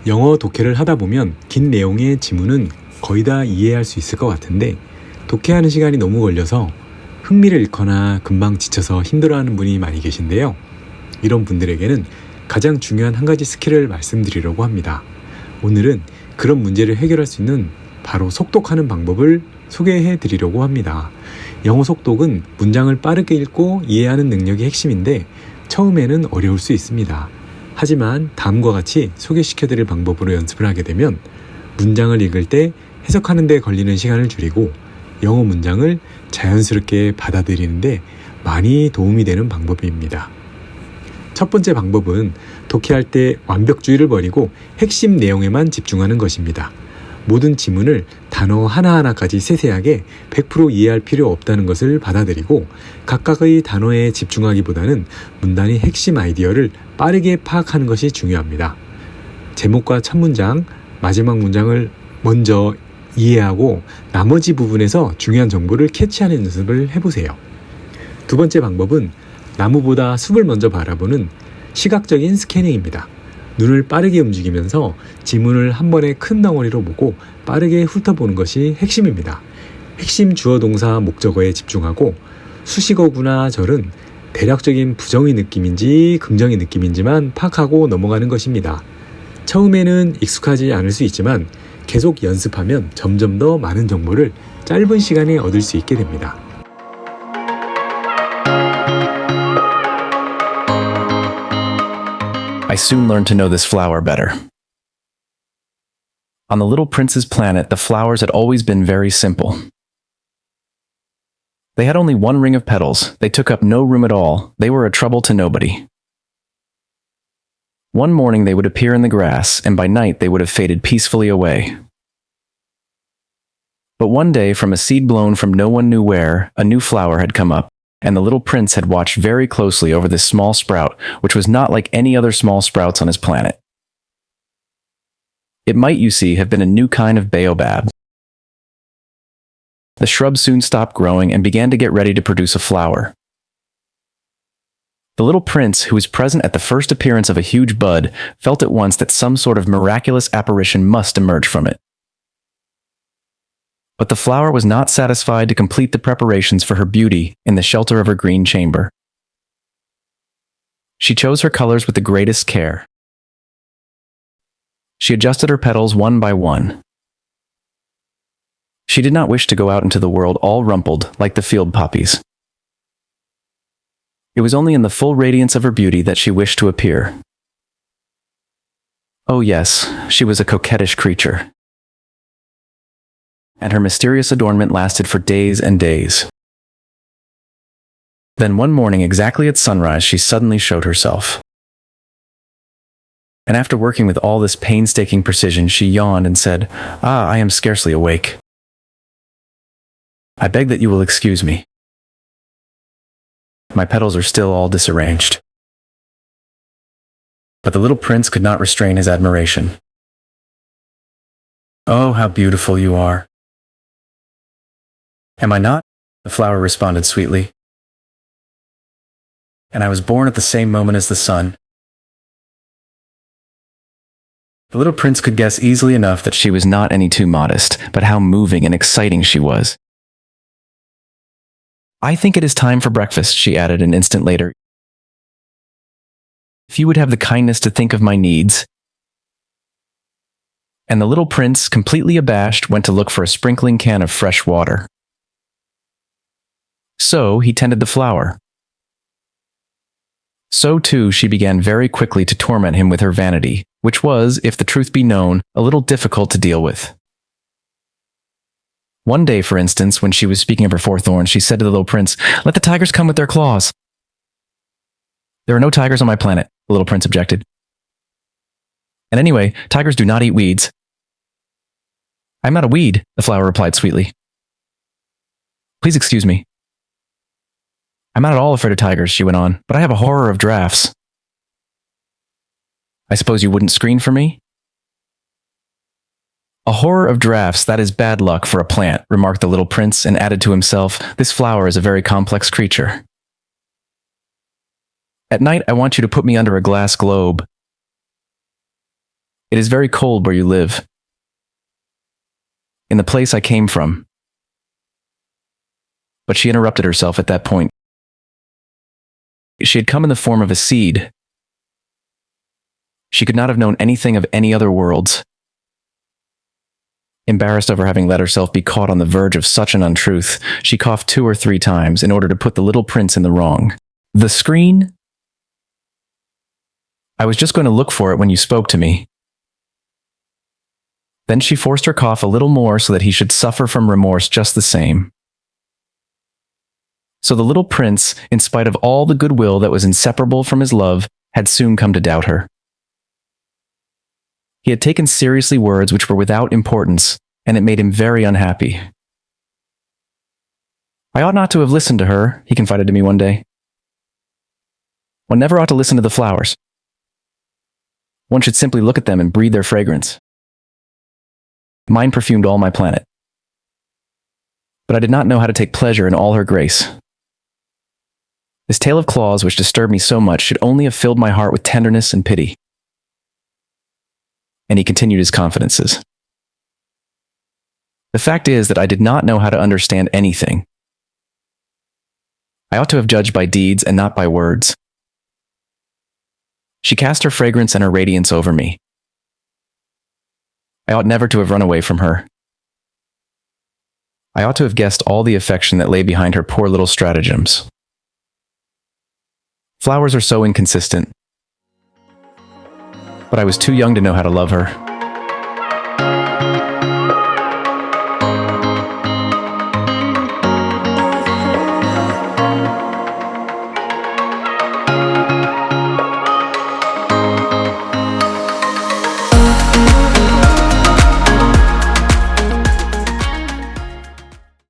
영어 독해를 하다 보면 긴 내용의 지문은 거의 다 이해할 수 있을 것 같은데 독해하는 시간이 너무 걸려서 흥미를 잃거나 금방 지쳐서 힘들어하는 분이 많이 계신데요. 이런 분들에게는 가장 중요한 한 가지 스킬을 말씀드리려고 합니다. 오늘은 그런 문제를 해결할 수 있는 바로 속독하는 방법을 소개해 드리려고 합니다. 영어 속독은 문장을 빠르게 읽고 이해하는 능력이 핵심인데 처음에는 어려울 수 있습니다. 하지만 다음과 같이 소개시켜 드릴 방법으로 연습을 하게 되면 문장을 읽을 때 해석하는 데 걸리는 시간을 줄이고 영어 문장을 자연스럽게 받아들이는 데 많이 도움이 되는 방법입니다. 첫 번째 방법은 독해할 때 완벽주의를 버리고 핵심 내용에만 집중하는 것입니다. 모든 지문을 단어 하나하나까지 세세하게 100% 이해할 필요 없다는 것을 받아들이고 각각의 단어에 집중하기보다는 문단의 핵심 아이디어를 빠르게 파악하는 것이 중요합니다. 제목과 첫 문장, 마지막 문장을 먼저 이해하고 나머지 부분에서 중요한 정보를 캐치하는 연습을 해보세요. 두 번째 방법은 나무보다 숲을 먼저 바라보는 시각적인 스캐닝입니다. 눈을 빠르게 움직이면서 지문을 한 번에 큰 덩어리로 보고 빠르게 훑어보는 것이 핵심입니다. 핵심 주어 동사 목적어에 집중하고 수식어구나 절은 대략적인 부정의 느낌인지 긍정의 느낌인지만 파악하고 넘어가는 것입니다. 처음에는 익숙하지 않을 수 있지만 계속 연습하면 점점 더 많은 정보를 짧은 시간에 얻을 수 있게 됩니다. I soon learned to know this flower better. On the Little Prince's planet, the flowers had always been very simple. They had only one ring of petals. They took up no room at all. They were a trouble to nobody. One morning they would appear in the grass, and by night they would have faded peacefully away. But one day, from a seed blown from no one knew where, a new flower had come up, and the little prince had watched very closely over this small sprout, which was not like any other small sprouts on his planet. It might, you see, have been a new kind of baobab. The shrub soon stopped growing and began to get ready to produce a flower. The little prince, who was present at the first appearance of a huge bud, felt at once that some sort of miraculous apparition must emerge from it. But the flower was not satisfied to complete the preparations for her beauty in the shelter of her green chamber. She chose her colors with the greatest care. She adjusted her petals one by one. She did not wish to go out into the world all rumpled like the field poppies. It was only in the full radiance of her beauty that she wished to appear. Oh yes, she was a coquettish creature. And her mysterious adornment lasted for days and days. Then one morning, exactly at sunrise, she suddenly showed herself. And after working with all this painstaking precision, she yawned and said, "Ah, I am scarcely awake. I beg that you will excuse me. My petals are still all disarranged." But the little prince could not restrain his admiration. "Oh, how beautiful you are." "Am I not?" the flower responded sweetly. "And I was born at the same moment as the sun." The little prince could guess easily enough that she was not any too modest, but how moving and exciting she was. "I think it is time for breakfast," she added an instant later. "If you would have the kindness to think of my needs." And the little prince, completely abashed, went to look for a sprinkling can of fresh water. So he tended the flower. So too she began very quickly to torment him with her vanity, which was, if the truth be known, a little difficult to deal with. One day, for instance, when she was speaking of her four thorns, she said to the little prince, "Let the tigers come with their claws." "There are no tigers on my planet," the little prince objected. "And anyway, tigers do not eat weeds." "I'm not a weed," the flower replied sweetly. "Please excuse me. I'm not at all afraid of tigers," she went on, "but I have a horror of drafts." "I suppose you wouldn't screen for me?" "A horror of drafts, that is bad luck for a plant," remarked the little prince, and added to himself, "This flower is a very complex creature. At night I want you to put me under a glass globe. It is very cold where you live. In the place I came from. But she interrupted herself at that point. She had come in the form of a seed. She could not have known anything of any other worlds. Embarrassed over having let herself be caught on the verge of such an untruth, she coughed 2 or 3 times in order to put the little prince in the wrong. The screen? I was just going to look for it when you spoke to me. Then she forced her cough a little more so that he should suffer from remorse just the same. So the little prince, in spite of all the goodwill that was inseparable from his love, had soon come to doubt her. He had taken seriously words which were without importance, and it made him very unhappy. I ought not to have listened to her, he confided to me one day. One never ought to listen to the flowers. One should simply look at them and breathe their fragrance. Mine perfumed all my planet. But I did not know how to take pleasure in all her grace. This tale of claws which disturbed me so much should only have filled my heart with tenderness and pity. And he continued his confidences. The fact is that I did not know how to understand anything. I ought to have judged by deeds and not by words. She cast her fragrance and her radiance over me. I ought never to have run away from her. I ought to have guessed all the affection that lay behind her poor little stratagems. Flowers are so inconsistent. But I was too young to know how to love her.